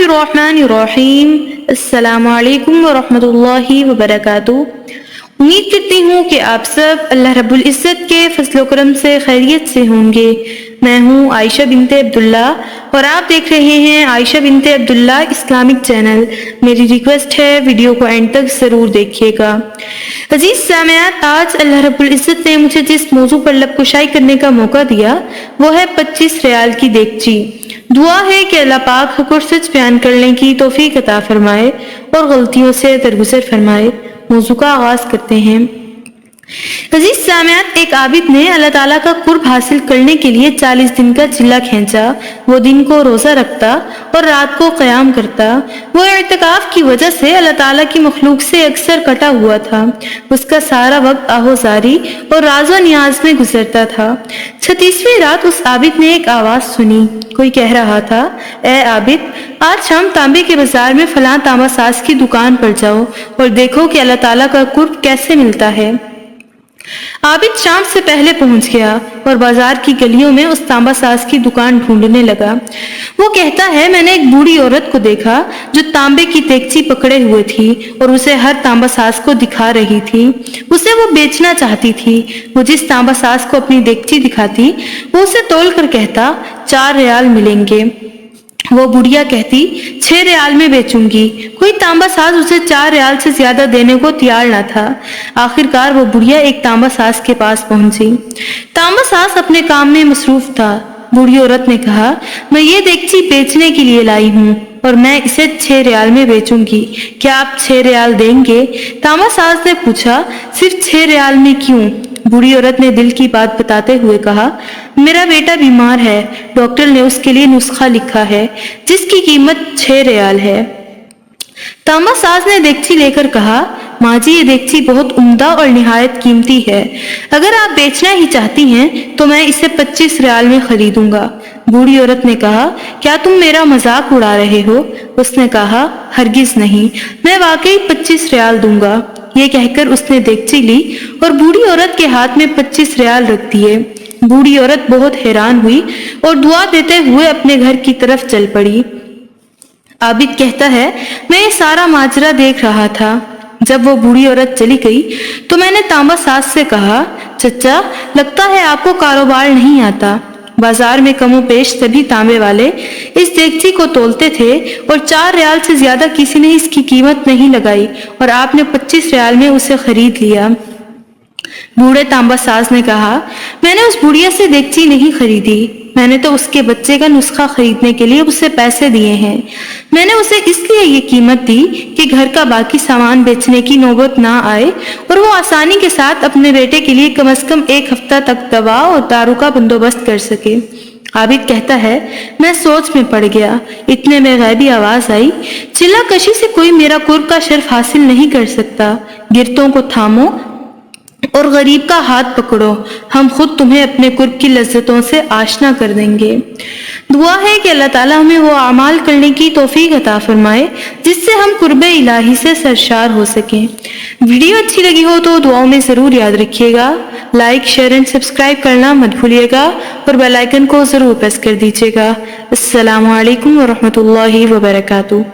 बिस्मिल्लाहिर्रहमानिर्रहीम। अस्सलामु अलैकुम वरहमतुल्लाहि वबरकातुह। उम्मीद करती हूँ कि आप सब अल्लाह रब्बुल इज़्ज़त के फज़ल करम से खैरियत से होंगे। मैं हूँ आयशा बिनते अब्दुल्ला और आप देख रहे हैं आयशा बिनते अब्दुल्ला इस्लामिक चैनल। मेरी रिक्वेस्ट है वीडियो को एंड तक ज़रूर देखिएगा। अजीज सामयात, आज अल्लाह रब्बुल इज़्ज़त ने मुझे जिस मौजू पर लब कुशाई करने का मौका दिया वो है 25 रियाल की देगची। दुआ है कि अल्लाह पाक हक और सच बयान करने की तौफीक अता फरमाए और गलतियों से दरगुजर फरमाए। मौजू का आगाज करते हैं। अजीज सामयात, एक आबिद ने अल्लाह ताला का कुर्ब हासिल करने के लिए 40 दिन का चिल्ला खींचा। वो दिन को रोजा रखता और रात को क़याम करता। वो इत्तिकाफ की वजह से अल्लाह ताला की मखलूक से अक्सर कटा हुआ था। उसका सारा वक्त आहोजारी और राज़ो नियाज में गुजरता था। 36वीं रात उस आबिद ने एक आवाज सुनी। कोई कह रहा था, ए आबिद, आज शाम तांबे के बाजार में फलां तांबा साज की दुकान पर जाओ और देखो कि अल्लाह ताला का कुर्ब कैसे मिलता है। आबिद शाम से पहले पहुंच गया और बाजार की गलियों में उस तांबा साज की दुकान ढूंढने लगा। वो कहता है, मैंने एक बूढ़ी औरत को देखा जो तांबे की देगची पकड़े हुए थी और उसे हर तांबा साज को दिखा रही थी। उसे वो बेचना चाहती थी। वो जिस तांबा साज को अपनी देगची दिखाती वो उसे तोल कर कहता, 4 रियाल मिलेंगे। वो बुढ़िया कहती, 6 रियाल में बेचूंगी। कोई तांबा साज उसे 4 रियाल से ज्यादा देने को तैयार न था। आखिरकार वो बुढ़िया एक तांबा साज के पास पहुंची। तांबा साज अपने काम में मसरूफ था। बूढ़ी औरत ने कहा, मैं ये देगची बेचने के लिए लाई हूँ और मैं इसे 6 रियाल में बेचूंगी। क्या आप 6 रियाल देंगे? तांबा साज ने पूछा, सिर्फ 6 रियाल में क्यों? बूढ़ी औरत ने दिल की बात बताते हुए कहा, मेरा बेटा बीमार है, डॉक्टर ने उसके लिए नुस्खा लिखा है जिसकी कीमत 6 रियाल है। तांबा साज ने देगची लेकर कहा, माँ जी, ये देगची बहुत उम्दा और निहायत कीमती है। अगर आप बेचना ही चाहती हैं तो मैं इसे 25 रियाल में खरीदूंगा। बूढ़ी औरत ने कहा, क्या तुम मेरा मजाक उड़ा रहे हो? उसने कहा, हरगिज नहीं, मैं वाकई 25 रियाल दूंगा। ये कहकर उसने देगची ली और बूढ़ी औरत के हाथ में 25 रियाल रख दिए। बूढ़ी औरत बहुत हैरान हुई और दुआ देते हुए अपने घर की तरफ चल पड़ी। आबिद कहता है, मैं ये सारा माजरा देख रहा था। जब वो बूढ़ी औरत चली गई तो मैंने तांबा साज से कहा, चचा, लगता है आपको कारोबार नहीं आता। बाजार में कमो पेश सभी तांबे वाले इस देगची को तोलते थे और 4 रियाल से ज्यादा किसी ने इसकी कीमत नहीं लगाई और आपने 25 रियाल में उसे खरीद लिया। बूढ़े तांबा साज ने कहा, मैंने उस बुढ़िया से देगची नहीं खरीदी, मैंने तो उसके बच्चे का नुस्खा खरीदने के लिए उसे पैसे दिए हैं। मैंने उसे इसलिए ये कीमत दी कि घर का बाकी सामान बेचने की नौबत ना आए और वो आसानी के साथ अपने बेटे के लिए कम से कम 1 हफ्ता तक दवा और दारू का बंदोबस्त कर सके। आबिद कहता है, मैं सोच में पड़ गया। इतने में गैबी आवाज आई, चिल्ला कशी से कोई मेरा कुर्ब का शर्फ हासिल नहीं कर सकता। गिरतों को थामो और गरीब का हाथ पकड़ो, हम खुद तुम्हें अपने कुर्ब की लज्जतों से आशना कर देंगे। दुआ है कि अल्लाह ताला हमें वो अमाल करने की तौफीक अता फरमाए जिससे हम कुर्बे इलाही से सरशार हो सकें। वीडियो अच्छी लगी हो तो दुआओं में जरूर याद रखिएगा। लाइक, शेयर एंड सब्सक्राइब करना मत भूलिएगा और बेल आइकन को जरूर प्रेस कर दीजिएगा। अस्सलामु अलैकुम वरहमतुल्लाहि वबरकातुह।